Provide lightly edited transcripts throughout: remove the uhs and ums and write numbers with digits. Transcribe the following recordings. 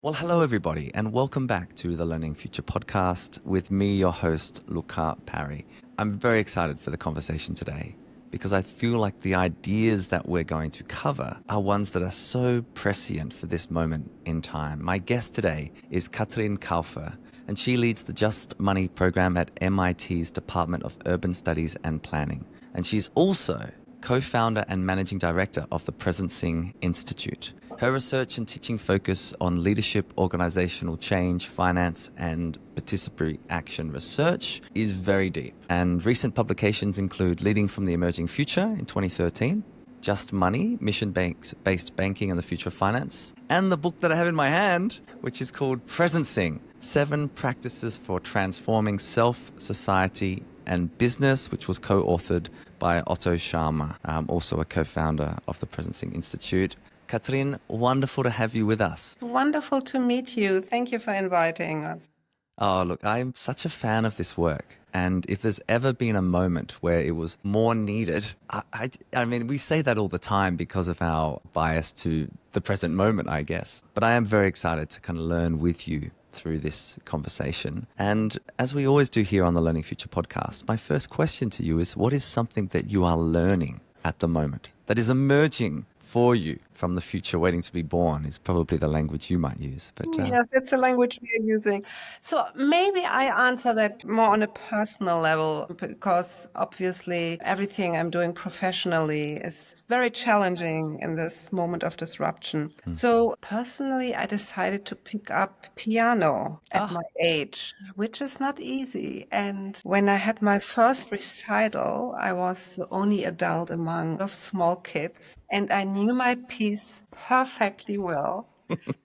Well, hello, everybody, and welcome back to the Learning Future podcast with me, your host, Louka Parry. I'm very excited for the conversation today because I feel like the ideas that we're going to cover are ones that are so prescient for this moment in time. My guest today is Katrin Kaeufer, and she leads the Just Money program at MIT's Department of Urban Studies and Planning. And she's also co-founder and managing director of the Presencing Institute. Her research and teaching focus on leadership, organizational change, finance, and participatory action research is very deep. And recent publications include Leading from the Emerging Future in 2013, Just Money, Mission-Based Banking and the Future of Finance, and the book that I have in my hand, which is called Presencing, 7 Practices for Transforming Self, Society, and Business, which was co-authored by Otto Sharma, also a co-founder of the Presencing Institute. Katrin, wonderful to have you with us. Wonderful to meet you. Thank you for inviting us. Oh, look, I'm such a fan of this work. And if there's ever been a moment where it was more needed, I mean, we say that all the time because of our bias to the present moment, I guess. But I am very excited to kind of learn with you through this conversation. And as we always do here on the Learning Future podcast, my first question to you is, what is something that you are learning at the moment that is emerging for you from the future waiting to be born is probably the language you might use. But Yes, it's the language we are using. So maybe I answer that more on a personal level, because obviously everything I'm doing professionally is very challenging in this moment of disruption. So personally, I decided to pick up piano at my age, which is not easy. And when I had my first recital, I was the only adult among a lot of small kids, and I knew my piece perfectly well.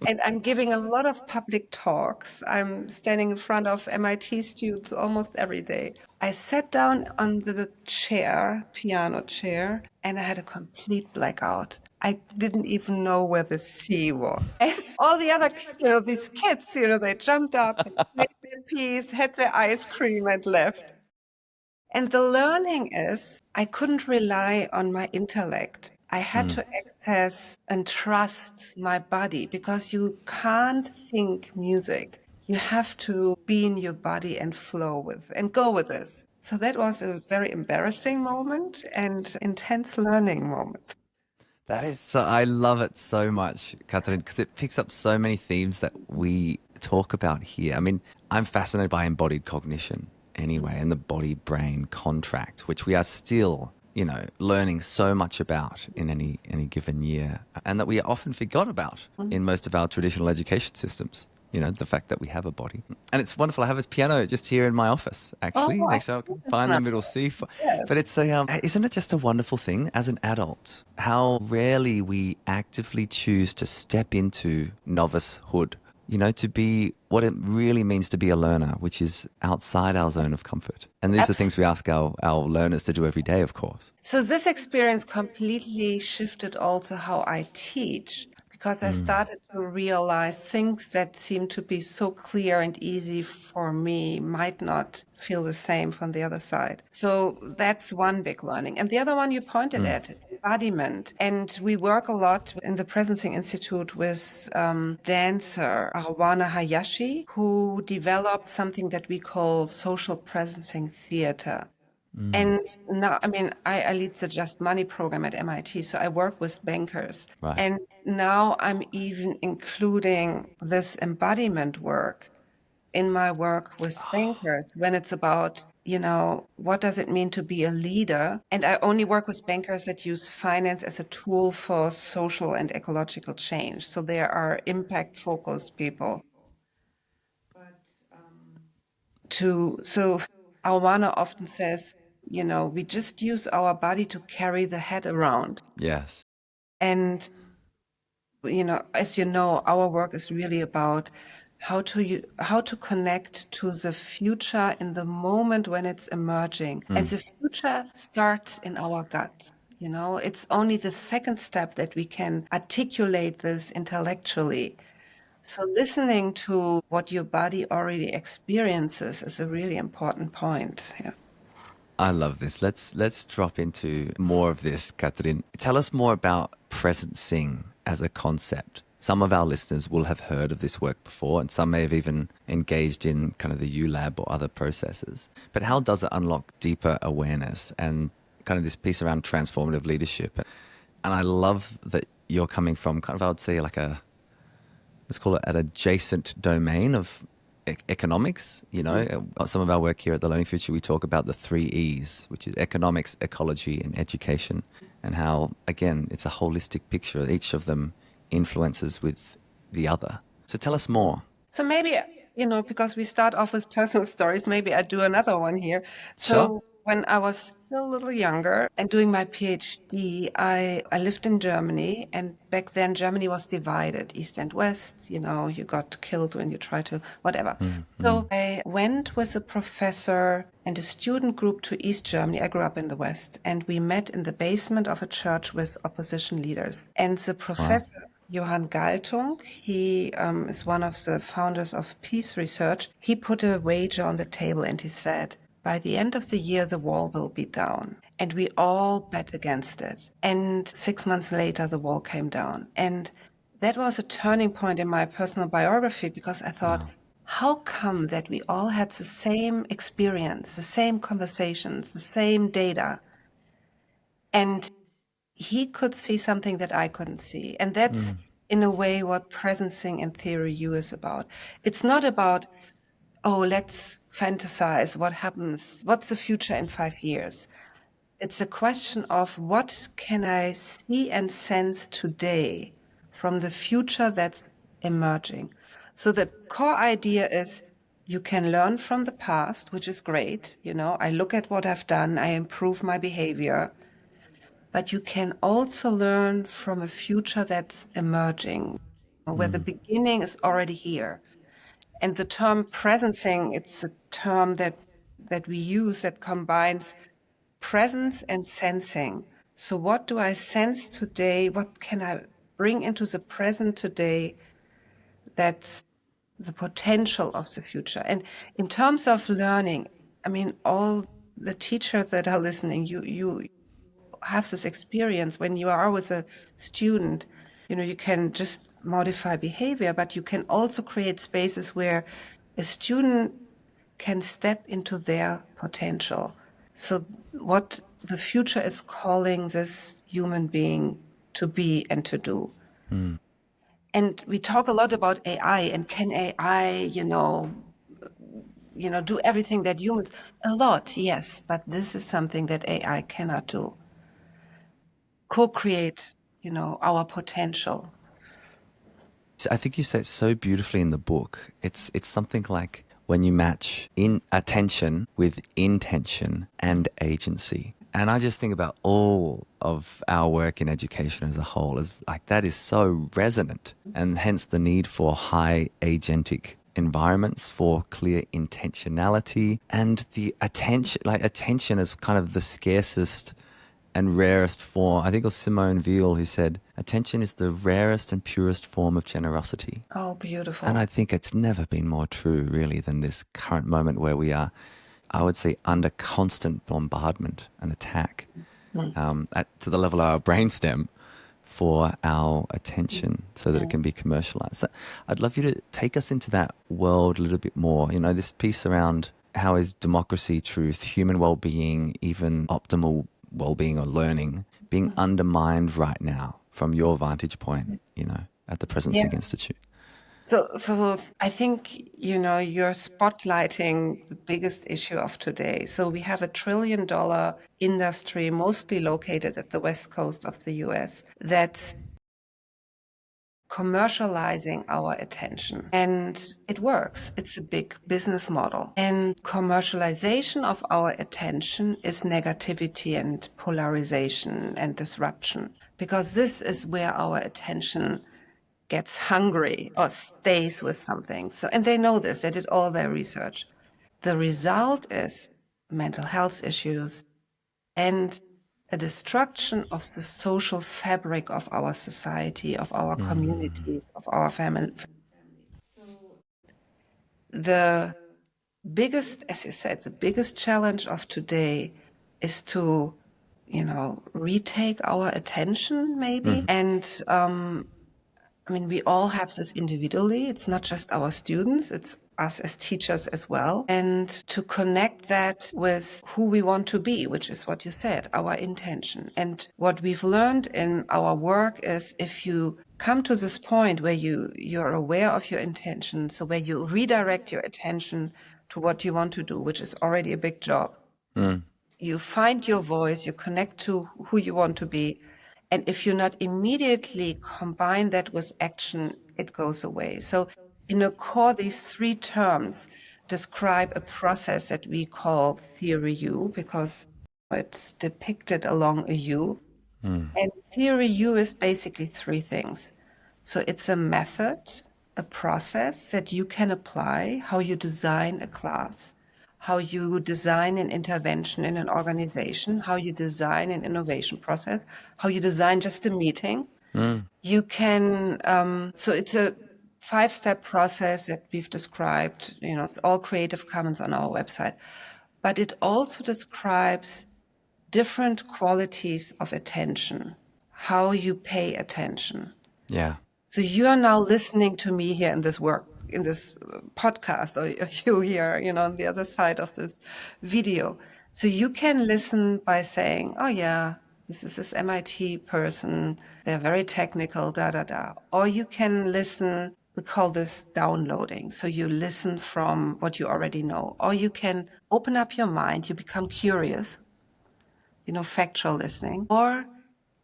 And I'm giving a lot of public talks. I'm standing in front of MIT students almost every day. I sat down on the chair, piano chair, and I had a complete blackout. I didn't even know where the C was. And all the other, these kids, they jumped up and played their piece, had their ice cream and left. And the learning is I couldn't rely on my intellect. I had to access and trust my body, because you can't think music. You have to be in your body and flow with and go with this. So that was a very embarrassing moment and intense learning moment. that is so, I love it so much, Katrin, because it picks up so many themes that we talk about here. I mean, I'm fascinated by embodied cognition anyway, and the body-brain contract, which we are still, learning so much about in any given year, and that we often forgot about in most of our traditional education systems. The fact that we have a body. And it's wonderful. I have this piano just here in my office, actually. Next time I can find the middle C. But it's isn't it just a wonderful thing as an adult, how rarely we actively choose to step into novicehood, to be what it really means to be a learner, which is outside our zone of comfort. And these are things we ask our learners to do every day, of course. So this experience completely shifted also how I teach, because I started to realize things that seem to be so clear and easy for me might not feel the same from the other side. So that's one big learning. And the other one you pointed at, embodiment. And we work a lot in the Presencing Institute with dancer Arwana Hayashi, who developed something that we call social presencing theater. And now, I lead the Just Money program at MIT, so I work with bankers. Right. And now I'm even including this embodiment work in my work with bankers when it's about, what does it mean to be a leader? And I only work with bankers that use finance as a tool for social and ecological change. So there are impact-focused people. So Awana often says, we just use our body to carry the head around. Yes. And, as you know, our work is really about how to connect to the future in the moment when it's emerging. And the future starts in our guts. It's only the second step that we can articulate this intellectually. So listening to what your body already experiences is a really important point. Yeah. I love this. Let's drop into more of this, Katrin. Tell us more about presencing as a concept. Some of our listeners will have heard of this work before, and some may have even engaged in kind of the ULab or other processes. But how does it unlock deeper awareness and kind of this piece around transformative leadership? And I love that you're coming from kind of, I would say, like let's call it an adjacent domain of economics. You know, some of our work here at the Learning Future, we talk about the 3 E's, which is economics, ecology, and education, and how, again, it's a holistic picture. Each of them influences with the other. So tell us more. So maybe, because we start off with personal stories, maybe I do another one here. Sure. So when I was still a little younger and doing my PhD, I lived in Germany, and back then Germany was divided, East and West. You got killed when you tried to, whatever. So I went with a professor and a student group to East Germany. I grew up in the West, and we met in the basement of a church with opposition leaders. And the professor, Johann Galtung, he is one of the founders of peace research. He put a wager on the table and he said, by the end of the year, the wall will be down. And we all bet against it. And 6 months later, the wall came down. And that was a turning point in my personal biography, because I thought, how come that we all had the same experience, the same conversations, the same data, and he could see something that I couldn't see? And that's, in a way, what presencing in theory U is about. It's not about, oh, let's fantasize what happens, what's the future in 5 years. It's a question of what can I see and sense today from the future that's emerging. So the core idea is you can learn from the past, which is great. I look at what I've done, I improve my behavior, but you can also learn from a future that's emerging, where the beginning is already here. And the term presencing, it's a term that we use that combines presence and sensing. So what do I sense today? What can I bring into the present today that's the potential of the future? And in terms of learning, I mean, all the teachers that are listening, you have this experience when you are with a student. You can just modify behavior, but you can also create spaces where a student can step into their potential. So what the future is calling this human being to be and to do. And we talk a lot about AI, and can AI, do everything that humans, a lot, yes, but this is something that AI cannot do. Co-create, our potential. I think you say it so beautifully in the book. It's something like when you match in attention with intention and agency. And I just think about all of our work in education as a whole as like that is so resonant, and hence the need for high agentic environments, for clear intentionality, and the attention. Like attention is kind of the scarcest and rarest form. I think it was Simone Weil who said, attention is the rarest and purest form of generosity. Oh, beautiful. And I think it's never been more true, really, than this current moment where we are, I would say, under constant bombardment and attack to the level of our brainstem for our attention so that it can be commercialized. So I'd love you to take us into that world a little bit more. This piece around how is democracy, truth, human well-being, even optimal well-being or learning being undermined right now from your vantage point, at the Presencing Institute? So I think, you're spotlighting the biggest issue of today. So we have $1 trillion industry, mostly located at the West Coast of the US, that's commercializing our attention. And it works. It's a big business model. And commercialization of our attention is negativity and polarization and disruption, because this is where our attention gets hungry or stays with something. So, and they know this, they did all their research. The result is mental health issues and a destruction of the social fabric of our society, of our communities, of our family. The biggest, as you said, the biggest challenge of today is to, retake our attention, maybe, and I mean, we all have this individually. It's not just our students, it's us as teachers as well. And to connect that with who we want to be, which is what you said, our intention. And what we've learned in our work is if you come to this point where you're aware of your intention, so where you redirect your attention to what you want to do, which is already a big job. You find your voice, you connect to who you want to be. And if you not immediately combine that with action, it goes away. So in a core, these three terms describe a process that we call theory U because it's depicted along a U. And theory U is basically three things. So it's a method, a process that you can apply, how you design a class, how you design an intervention in an organization, how you design an innovation process, how you design just a meeting. You can, so it's a 5-step process that we've described, it's all Creative Commons on our website, but it also describes different qualities of attention, how you pay attention. Yeah. So you are now listening to me here in this podcast, or you here, on the other side of this video. So you can listen by saying, oh yeah, this is this MIT person. They're very technical, da, da, da. Or you can listen, we call this downloading. So you listen from what you already know. Or you can open up your mind, you become curious, factual listening. Or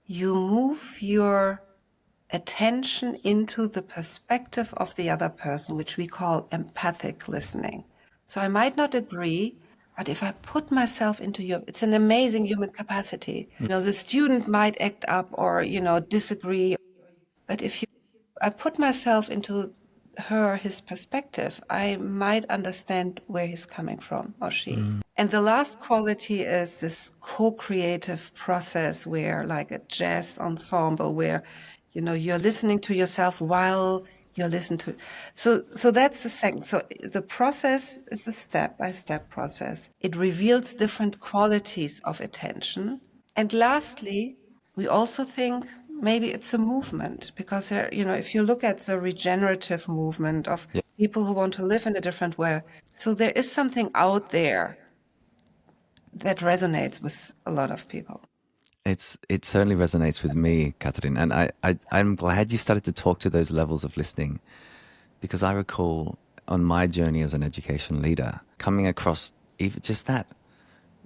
you move your attention into the perspective of the other person, which we call empathic listening. So I might not agree, but if I put myself into it's an amazing human capacity. The student might act up or, disagree. But I put myself into his perspective, I might understand where he's coming from or she. And the last quality is this co-creative process where, like a jazz ensemble, where, you're listening to yourself while you're listening to. So that's the second. So the process is a step-by-step process. It reveals different qualities of attention. And lastly, we also think maybe it's a movement because, if you look at the regenerative movement of Yeah. people who want to live in a different way, so there is something out there that resonates with a lot of people. It certainly resonates with me, Katrin, and I'm glad you started to talk to those levels of listening, because I recall on my journey as an education leader coming across even just that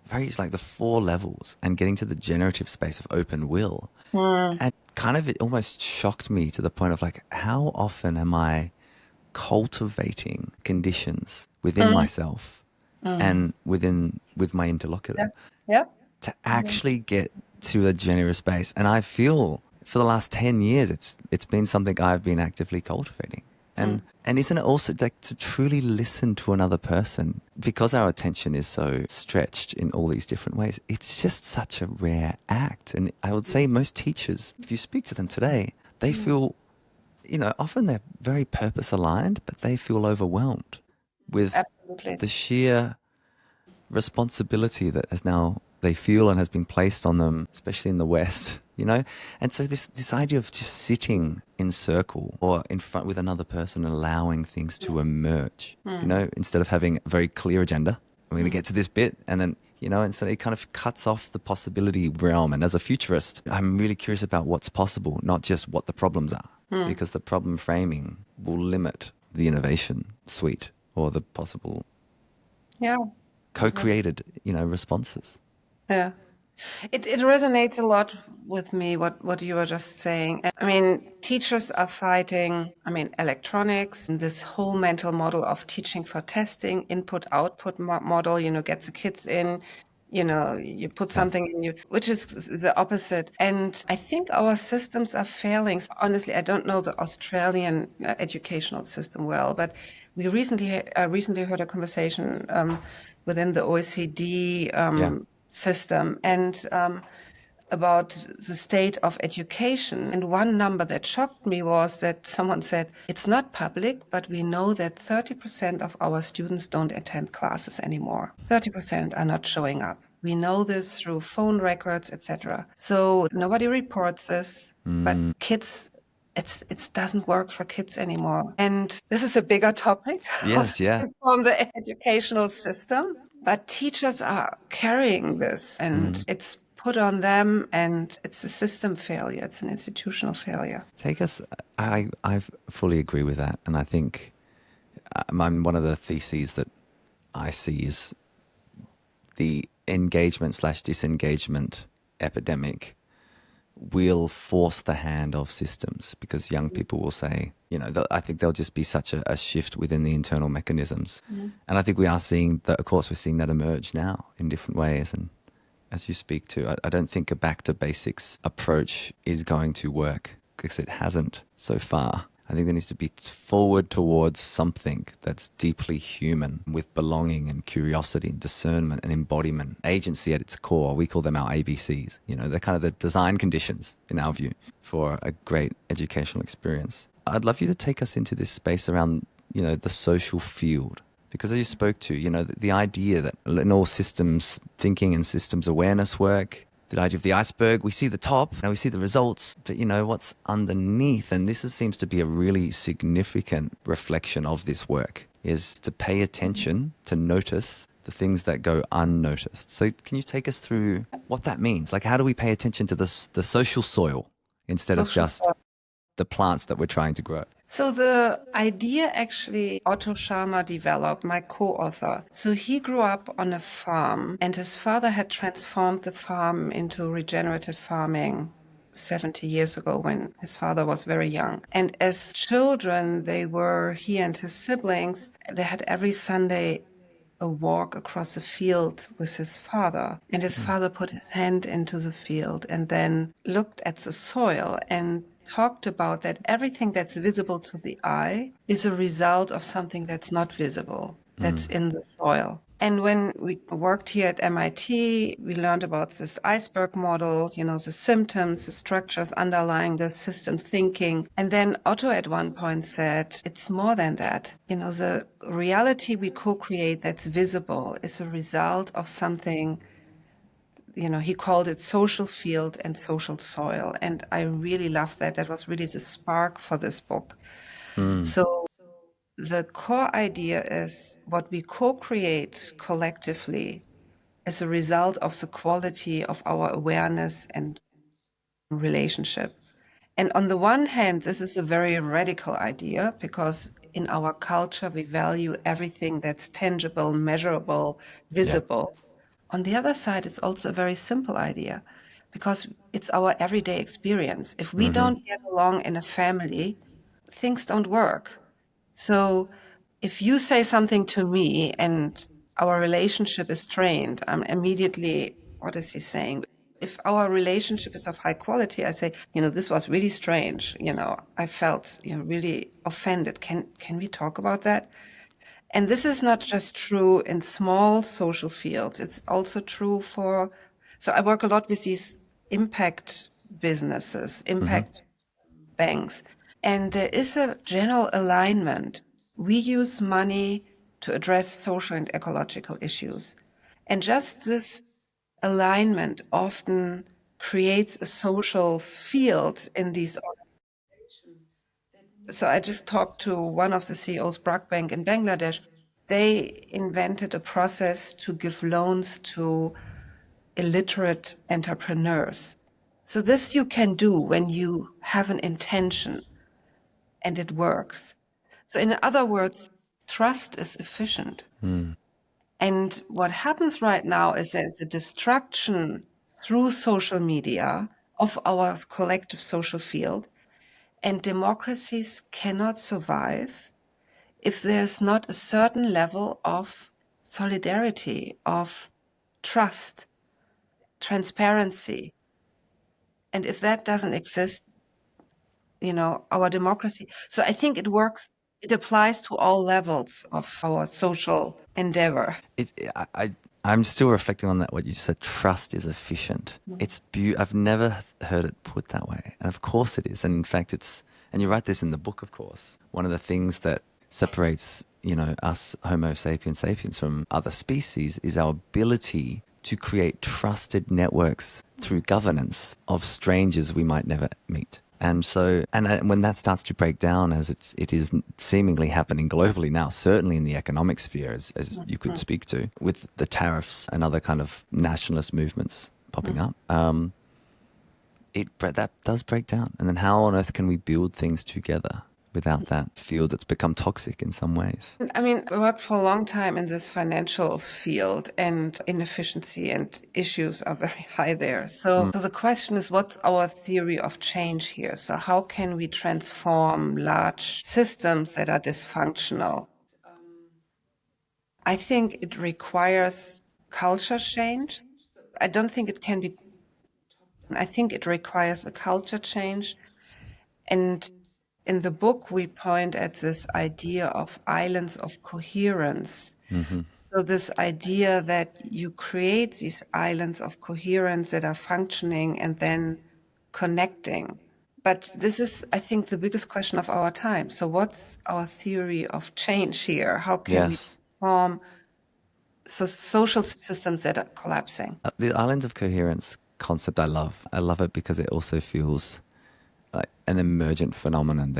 very like the 4 levels and getting to the generative space of open will, and kind of it almost shocked me to the point of like, how often am I cultivating conditions within myself and with my interlocutor Yeah. to actually get to a generous space. And I feel for the last 10 years, it's been something I've been actively cultivating. And isn't it also like to truly listen to another person, because our attention is so stretched in all these different ways? It's just such a rare act. And I would say most teachers, if you speak to them today, they feel, often they're very purpose aligned, but they feel overwhelmed with Absolutely. the sheer responsibility that they feel and has been placed on them, especially in the West, And so this idea of just sitting in circle or in front with another person and allowing things to emerge, instead of having a very clear agenda. I'm going to get to this bit and then, and so it kind of cuts off the possibility realm. And as a futurist, I'm really curious about what's possible, not just what the problems are, because the problem framing will limit the innovation suite or the possible co-created, responses. Yeah. It resonates a lot with me, what you were just saying. I mean, teachers are fighting, electronics, and this whole mental model of teaching for testing, input-output model, gets the kids in, you put something in you, which is the opposite. And I think our systems are failing. So honestly, I don't know the Australian educational system well, but we recently heard a conversation within the OECD system and about the state of education. And one number that shocked me was that someone said, it's not public, but we know that 30% of our students don't attend classes anymore. 30% are not showing up. We know this through phone records, etc. So nobody reports this, but kids it doesn't work for kids anymore. And this is a bigger topic of Yes, yeah. from the educational system, but teachers are carrying this and it's put on them, and it's a system failure. It's an institutional failure. Take us, I fully agree with that. And I think one of the theses that I see is the engagement slash disengagement epidemic will force the hand of systems, because young people will say, I think there'll just be such a shift within the internal mechanisms. And I think we are seeing that, of course, we're seeing that emerge now in different ways. And as you speak to, I don't think a back to basics approach is going to work, because it hasn't so far. I think there needs to be forward towards something that's deeply human, with belonging and curiosity and discernment and embodiment, agency at its core. We call them our ABCs. They're kind of the design conditions, in our view, for a great educational experience. I'd love you to take us into this space around, the social field. Because as you spoke to, the idea that in all systems thinking and systems awareness work, the idea of the iceberg, we see the top, we see the results, but what's underneath? And this seems to be a really significant reflection of this work, is to pay attention, to notice the things that go unnoticed. So can you take us through what that means? Like, how do we pay attention to the social soil instead of just the plants that we're trying to grow? So the idea actually Otto Scharmer developed, my co-author. So he grew up on a farm, and his father had transformed the farm into regenerative farming 70 years ago, when his father was very young. And as children, he and his siblings, they had every Sunday a walk across the field with his father. And his father put his hand into the field and then looked at the soil and talked about that everything that's visible to the eye is a result of something that's not visible, that's in the soil. And when we worked here at MIT, we learned about this iceberg model, the symptoms, the structures underlying the system thinking. And then Otto at one point said, it's more than that. The reality we co-create that's visible is a result of something. He called it social field and social soil. And I really loved that. That was really the spark for this book. So the core idea is what we co-create collectively is a result of the quality of our awareness and relationship. And on the one hand, this is a very radical idea, because in our culture, we value everything that's tangible, measurable, visible. On the other side, it's also a very simple idea, because it's our everyday experience. If we don't get along in a family, things don't work. So if you say something to me and our relationship is strained, I'm immediately, what is he saying? If our relationship is of high quality, I say, this was really strange. I felt, really offended. Can we talk about that? And this is not just true in small social fields. It's also true so I work a lot with these impact businesses, impact banks. And there is a general alignment. We use money to address social and ecological issues. And just this alignment often creates a social field in these organizations. So I just talked to one of the CEOs, Brak Bank in Bangladesh. They invented a process to give loans to illiterate entrepreneurs. So this you can do when you have an intention and it works. So in other words, trust is efficient. And what happens right now is there's a destruction through social media of our collective social field, and democracies cannot survive if there's not a certain level of solidarity, of trust, transparency. And if that doesn't exist, our democracy. So I think it works. It applies to all levels of our social endeavor. I'm still reflecting on that, what you said. Trust is efficient. It's I've never heard it put that way. And of course it is. And in fact, and you write this in the book, of course, one of the things that separates, us Homo sapiens sapiens from other species is our ability to create trusted networks through governance of strangers we might never meet. And so, and when that starts to break down, as it is seemingly happening globally now, certainly in the economic sphere, as you could speak to, with the tariffs and other kind of nationalist movements popping up, that does break down. And then how on earth can we build things together without that field that's become toxic in some ways? I mean, I worked for a long time in this financial field, and inefficiency and issues are very high there. So the question is, what's our theory of change here? So how can we transform large systems that are dysfunctional? I think it requires culture change. I don't think it can be, I think it requires a culture change. And in the book, we point at this idea of islands of coherence. So this idea that you create these islands of coherence that are functioning and then connecting. But this is, I think, the biggest question of our time. So what's our theory of change here? How can we Yes. form social systems that are collapsing? The islands of coherence concept I love. I love it because it also feels like an emergent phenomenon.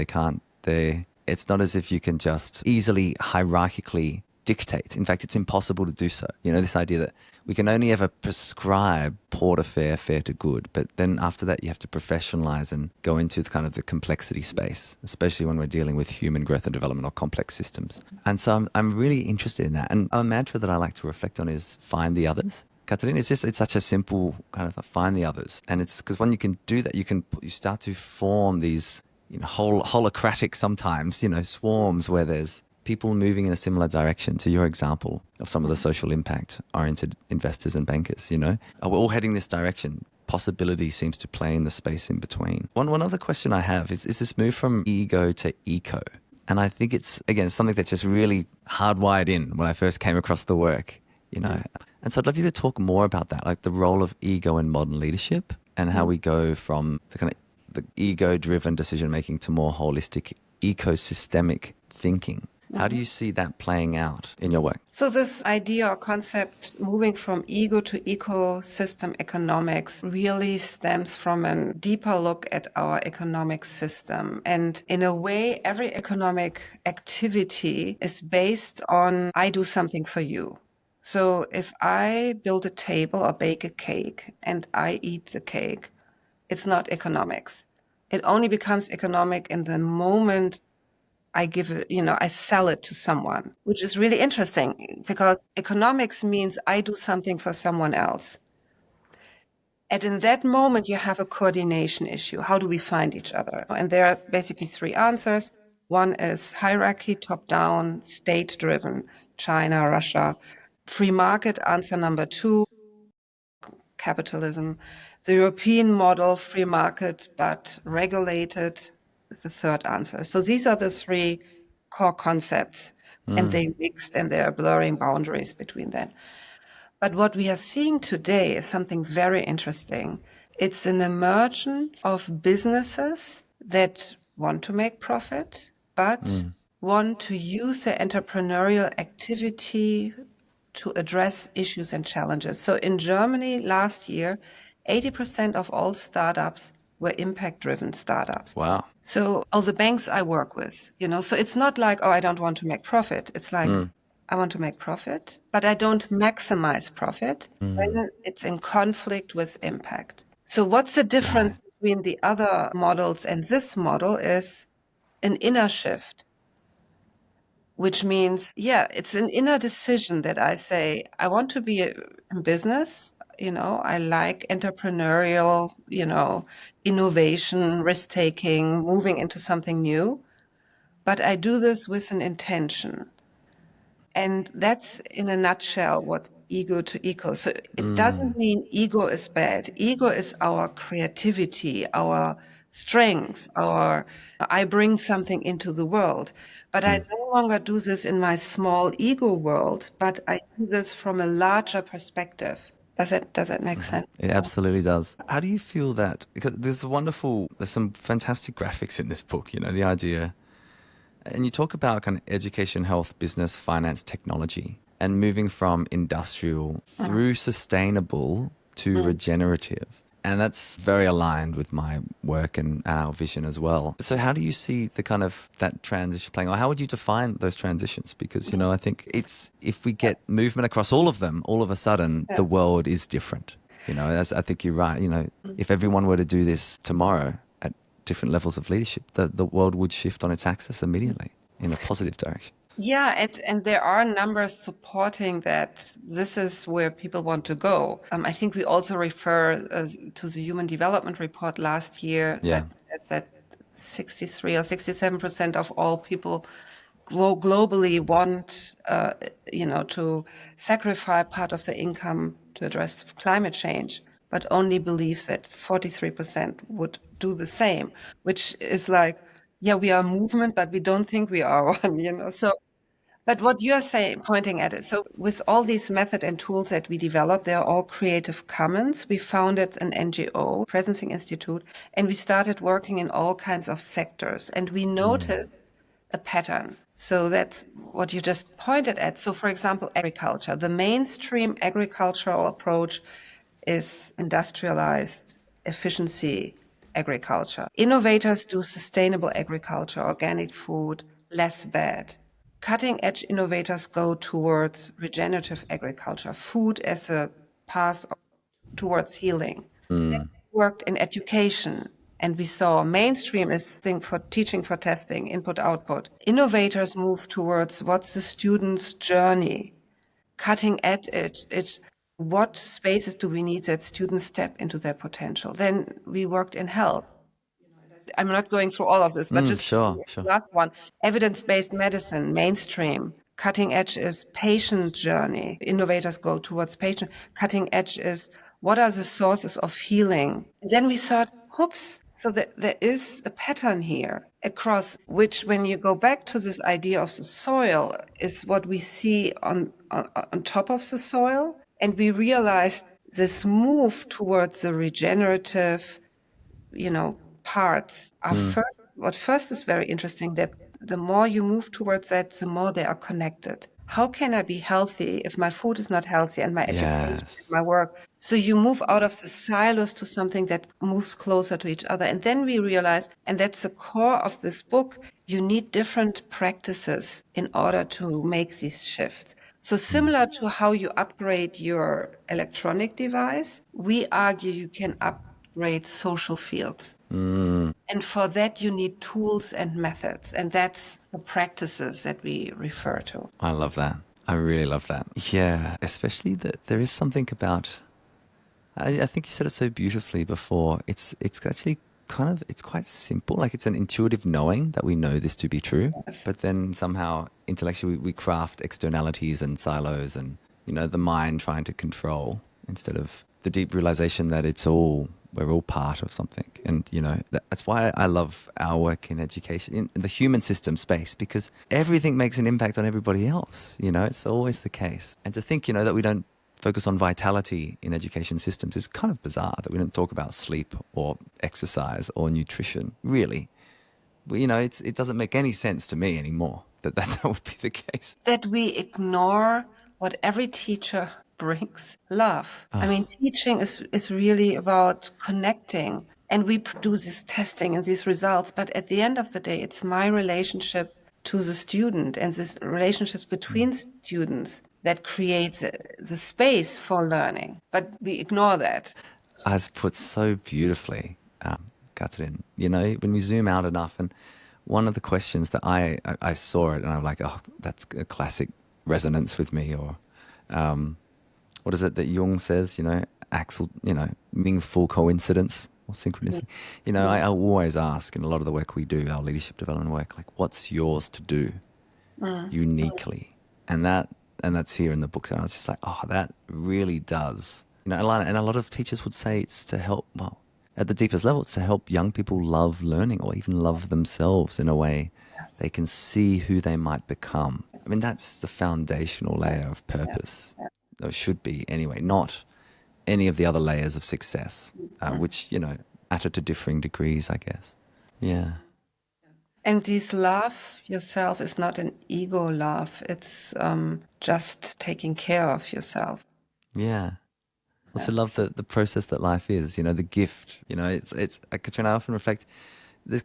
It's not as if you can just easily hierarchically dictate. In fact, it's impossible to do so. You know, this idea that we can only ever prescribe poor to fair, fair to good, but then after that you have to professionalize and go into the complexity space, especially when we're dealing with human growth and development or complex systems. And so I'm really interested in that. And a mantra that I like to reflect on is find the others. Katrin, it's such a simple kind of find the others. And it's because when you can do that, you start to form these, holocratic sometimes, swarms where there's people moving in a similar direction to your example of some of the social impact oriented investors and bankers, we're all heading this direction. Possibility seems to play in the space in between. One other question I have is this move from ego to eco. And I think it's, again, something that's just really hardwired in when I first came across the work, And so I'd love you to talk more about that, like the role of ego in modern leadership and how we go from the ego-driven decision-making to more holistic, ecosystemic thinking. How do you see that playing out in your work? So this idea or concept moving from ego to ecosystem economics really stems from a deeper look at our economic system. And in a way, every economic activity is based on I do something for you. So if I build a table or bake a cake and I eat the cake, it's not economics. It only becomes economic in the moment I give it, I sell it to someone, which is really interesting because economics means I do something for someone else. And in that moment, you have a coordination issue. How do we find each other? And there are basically three answers. One is hierarchy, top down, state driven, China, Russia. Free market, answer number two, capitalism. The European model, free market, but regulated, is the third answer. So these are the three core concepts, and they mixed and they are blurring boundaries between them. But what we are seeing today is something very interesting. It's an emergence of businesses that want to make profit, but want to use their entrepreneurial activity to address issues and challenges. So in Germany last year, 80% of all startups were impact-driven startups. Wow. So all the banks I work with, so it's not like, oh, I don't want to make profit. It's like, I want to make profit, but I don't maximize profit when it's in conflict with impact. So what's the difference between the other models and this model is an inner shift, which means, it's an inner decision that I say, I want to be in business. I like entrepreneurial, innovation, risk taking, moving into something new. But I do this with an intention. And that's in a nutshell what ego to eco. So it doesn't mean ego is bad. Ego is our creativity, our strength, I bring something into the world. But I no longer do this in my small ego world, but I do this from a larger perspective. Does that make sense? It absolutely does. How do you feel that? Because there's some fantastic graphics in this book, the idea. And you talk about kind of education, health, business, finance, technology, and moving from industrial through sustainable to regenerative. And that's very aligned with my work and our vision as well. So how do you see the kind of that transition playing, or how would you define those transitions? Because, I think it's, if we get movement across all of them, all of a sudden Yeah. the world is different. As I think you're right. If everyone were to do this tomorrow at different levels of leadership, the world would shift on its axis immediately in a positive direction. Yeah, and there are numbers supporting that this is where people want to go. I think we also refer to the Human Development Report last year Yeah. that says that 63 or 67% of all people globally want, to sacrifice part of their income to address climate change, but only believes that 43% would do the same, which is like, yeah, we are a movement, but we don't think we are one. So, but what you're saying, pointing at it, so with all these method and tools that we develop, they're all Creative Commons. We founded an NGO, Presencing Institute, and we started working in all kinds of sectors. And we noticed a pattern. So that's what you just pointed at. So, for example, agriculture. The mainstream agricultural approach is industrialized efficiency agriculture. Innovators do sustainable agriculture, organic food, less bad. Cutting edge innovators go towards regenerative agriculture, food as a path towards healing. Worked in education, and we saw mainstream is thing for teaching for testing, input output. Innovators move towards what's the student's journey. Cutting edge, it's what spaces do we need that students step into their potential. Then we worked in health. I'm not going through all of this, but just Sure, the sure. last one, evidence-based medicine, mainstream. Cutting edge is patient journey. Innovators go towards patient. Cutting edge is what are the sources of healing? And then we thought, oops, so there is a pattern here across which, when you go back to this idea of the soil, is what we see on top of the soil. And we realized this move towards the regenerative, parts are first is very interesting that the more you move towards that, the more they are connected. How can I be healthy if my food is not healthy and my education and Yes. my work? So you move out of the silos to something that moves closer to each other. And then we realize, and that's the core of this book, you need different practices in order to make these shifts. So similar to how you upgrade your electronic device, we argue you can upgrade social fields. And for that, you need tools and methods. And that's the practices that we refer to. I love that. I really love that. Yeah, especially that there is something about. I think you said it so beautifully before. It's actually it's quite simple. Like, it's an intuitive knowing that we know this to be true, Yes. but then somehow intellectually we craft externalities and silos, and the mind trying to control, instead of the deep realization that we're all part of something. And that's why I love our work in education, in the human system space, because everything makes an impact on everybody else. It's always the case. And to think that we don't focus on vitality in education systems is kind of bizarre, that we don't talk about sleep or exercise or nutrition. Really, it doesn't make any sense to me anymore that would be the case. That we ignore what every teacher brings, love. I mean, teaching is really about connecting. And we do this testing and these results. But at the end of the day, it's my relationship to the student and this relationships between students that creates the space for learning. But we ignore that. As put so beautifully, Katrin, when we zoom out enough, and one of the questions that I saw it and I'm like, oh, that's a classic resonance with me. Or what is it that Jung says, axel, meaningful coincidence or synchronicity. I always ask, in a lot of the work we do, our leadership development work, like, what's yours to do uniquely? And that's here in the book. And I was just like, oh, that really does. And a lot of teachers would say it's to help, well, at the deepest level, it's to help young people love learning, or even love themselves in a way Yes. they can see who they might become. I mean, that's the foundational layer of purpose. Or it should be anyway, not any of the other layers of success, which, matter to differing degrees, I guess. Yeah. And this love yourself is not an ego love. It's just taking care of yourself. Yeah. Also love the process that life is, the gift, it's Katrin, I often reflect, there's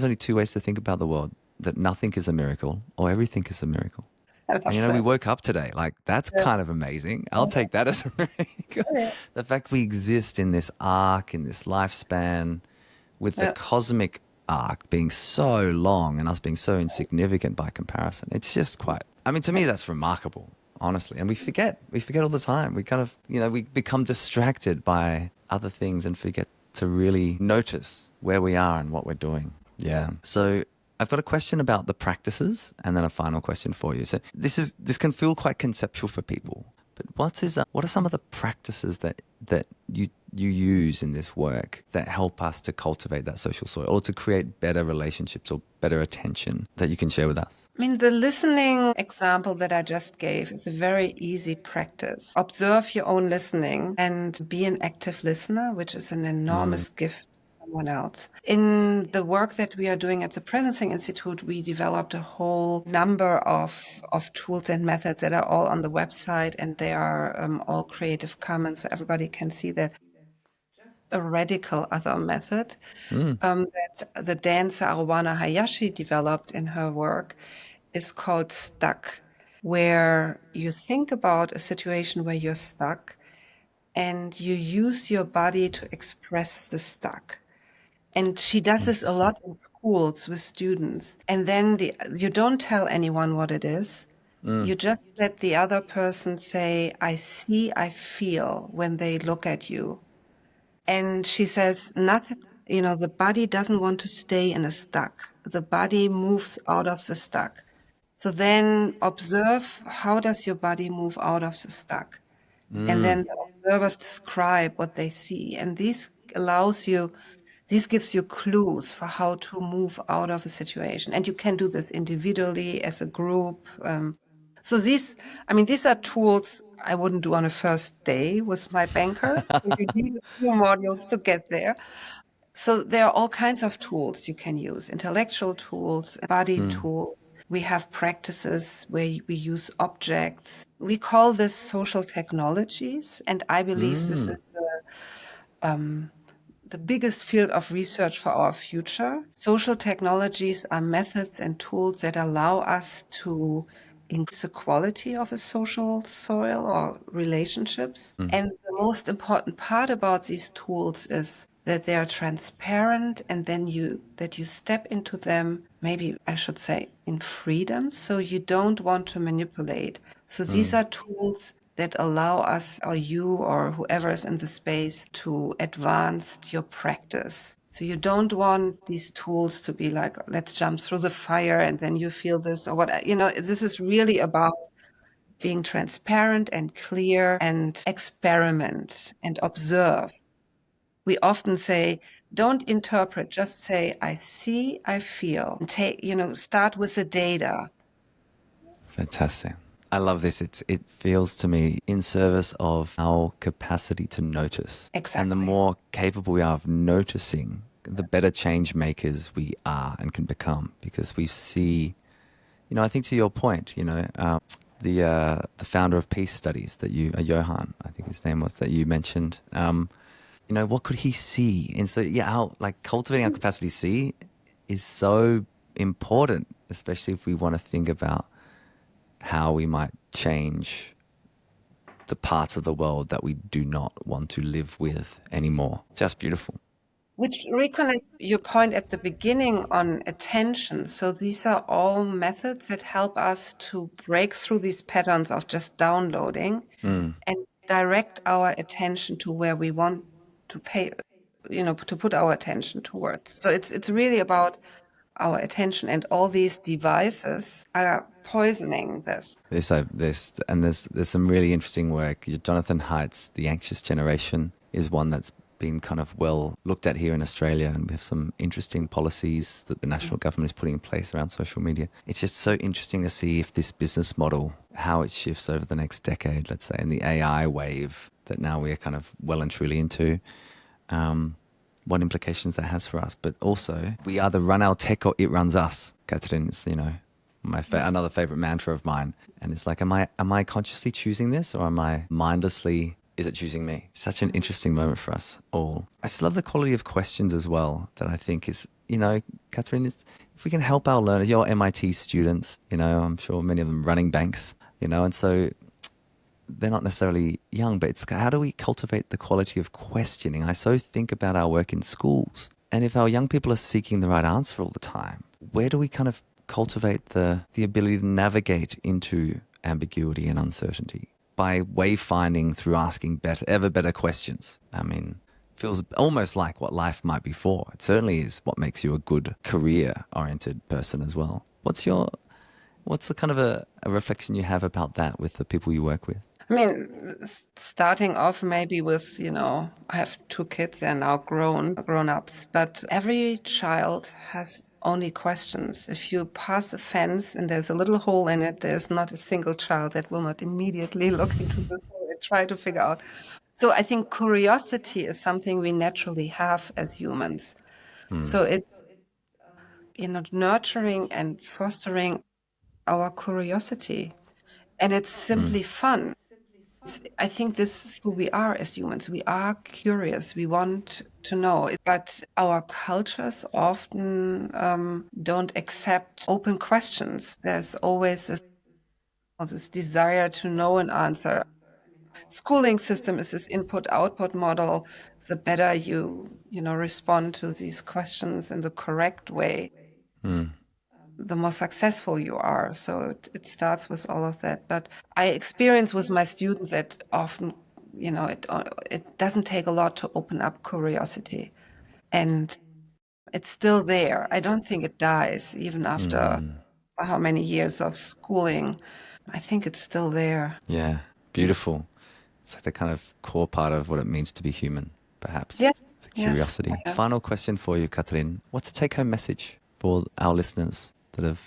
only two ways to think about the world, that nothing is a miracle or everything is a miracle. I And love we that. woke up today, like that's Yeah. kind of amazing. I'll take that as a miracle. Yeah. The fact we exist in this arc, in this lifespan, with the Yeah. cosmic arc being so long and us being so insignificant by comparison, it's just quite, to me, that's remarkable, honestly. And we forget all the time. We kind of, we become distracted by other things and forget to really notice where we are and what we're doing. Yeah. So I've got a question about the practices and then a final question for you. So this can feel quite conceptual for people, but what are some of the practices that you use in this work that help us to cultivate that social soil or to create better relationships or better attention that you can share with us? I mean, the listening example that I just gave is a very easy practice. Observe your own listening and be an active listener, which is an enormous gift to someone else. In the work that we are doing at the Presencing Institute, we developed a whole number of tools and methods that are all on the website, and they are all Creative Commons, so everybody can see that. A radical other method that the dancer Arowana Hayashi developed in her work is called stuck, where you think about a situation where you're stuck and you use your body to express the stuck. And she does this a Interesting. lot in schools with students. And then you don't tell anyone what it is. You just let the other person say, I see, I feel when they look at you. And she says, nothing, the body doesn't want to stay in a stuck. The body moves out of the stuck. So then observe, how does your body move out of the stuck? And then the observers describe what they see. And this gives you clues for how to move out of a situation. And you can do this individually, as a group. So these are tools I wouldn't do on a first day with my bankers. So you need a few modules to get there. So there are all kinds of tools you can use, intellectual tools, body tools. We have practices where we use objects. We call this social technologies. And I believe this is the biggest field of research for our future. Social technologies are methods and tools that allow us to increase the quality of a social soil or relationships. And the most important part about these tools is that they are transparent, and then that you step into them, maybe I should say in freedom. So you don't want to manipulate. So these are tools that allow us, or you or whoever is in the space, to advance your practice. So you don't want these tools to be like, let's jump through the fire and then you feel this or what, this is really about being transparent and clear and experiment and observe. We often say, don't interpret, just say, I see, I feel. And start with the data. Fantastic. I love this. It feels to me in service of our capacity to notice. And the Exactly. more capable we are of noticing, the better change makers we are and can become, because we see, I think to your point, the founder of Peace Studies that Johan, I think his name was, that you mentioned, what could he see? And so, cultivating our capacity to see is so important, especially if we want to think about how we might change the parts of the world that we do not want to live with anymore. Just beautiful. Which reconnects your point at the beginning on attention. So these are all methods that help us to break through these patterns of just downloading and direct our attention to where we want to to put our attention towards. So it's really about our attention, and all these devices are poisoning this. There's some really interesting work. Jonathan Haidt's The Anxious Generation is one that's been kind of well looked at here in Australia, and we have some interesting policies that the national government is putting in place around social media. It's just so interesting to see if this business model, how it shifts over the next decade, let's say, in the AI wave that now we are kind of well and truly into. What implications that has for us, but also we either run our tech or it runs us. Katrin, it's another favorite mantra of mine, and it's like, am I consciously choosing this, or am I mindlessly is it choosing me? Such an interesting moment for us all. I just love the quality of questions as well that I think is, Katrin, if we can help our learners, your MIT students, I'm sure many of them running banks, and so they're not necessarily young, but it's how do we cultivate the quality of questioning? I so think about our work in schools. And if our young people are seeking the right answer all the time, where do we kind of cultivate the ability to navigate into ambiguity and uncertainty by wayfinding through asking ever better questions? I mean, feels almost like what life might be for. It certainly is what makes you a good career-oriented person as well. What's the kind of a reflection you have about that with the people you work with? I mean, starting off maybe with, I have 2 kids and now grown-ups, but every child has only questions. If you pass a fence and there's a little hole in it, there's not a single child that will not immediately look into this hole and try to figure out. So I think curiosity is something we naturally have as humans. So it's, nurturing and fostering our curiosity. And it's simply fun. I think this is who we are as humans. We are curious. We want to know. But our cultures often don't accept open questions. There's always this desire to know an answer. Schooling system is this input-output model. The better you respond to these questions in the correct way, the more successful you are. So it starts with all of that. But I experience with my students that often, it doesn't take a lot to open up curiosity. And it's still there. I don't think it dies even after how many years of schooling. I think it's still there. Yeah, beautiful. It's like the kind of core part of what it means to be human, perhaps. Yes. The curiosity. Yes. Final question for you, Katrin. What's a take-home message for our listeners that have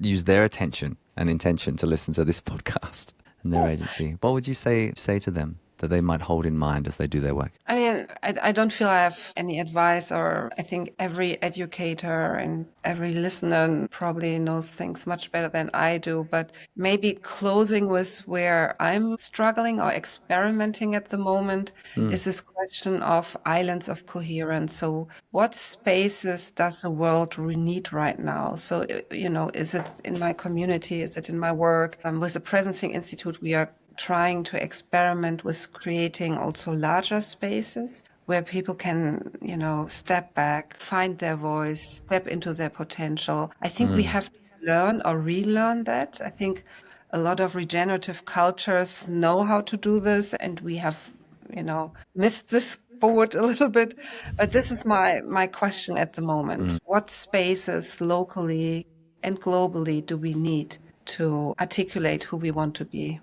used their attention and intention to listen to this podcast and their agency? What would you say to them that they might hold in mind as they do their work? I mean, I don't feel I have any advice, or I think every educator and every listener probably knows things much better than I do. But maybe closing with where I'm struggling or experimenting at the moment is this question of islands of coherence. So what spaces does the world need right now? So, is it in my community? Is it in my work? With the Presencing Institute, we are trying to experiment with creating also larger spaces where people can, step back, find their voice, step into their potential. I think we have to learn or relearn that. I think a lot of regenerative cultures know how to do this, and we have, missed this forward a little bit. But this is my question at the moment. What spaces locally and globally do we need to articulate who we want to be?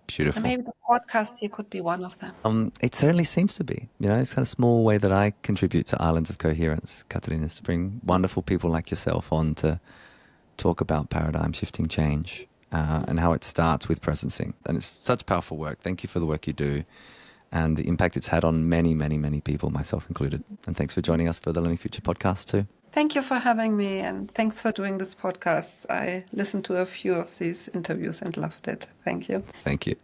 Beautiful. And maybe the podcast here could be one of them. It certainly seems to be. It's kind of small way that I contribute to Islands of Coherence, Katrin, is to bring wonderful people like yourself on to talk about paradigm shifting change and how it starts with presencing. And it's such powerful work. Thank you for the work you do and the impact it's had on many, many, many people, myself included. And thanks for joining us for the Learning Future podcast too. Thank you for having me, and thanks for doing this podcast. I listened to a few of these interviews and loved it. Thank you. Thank you.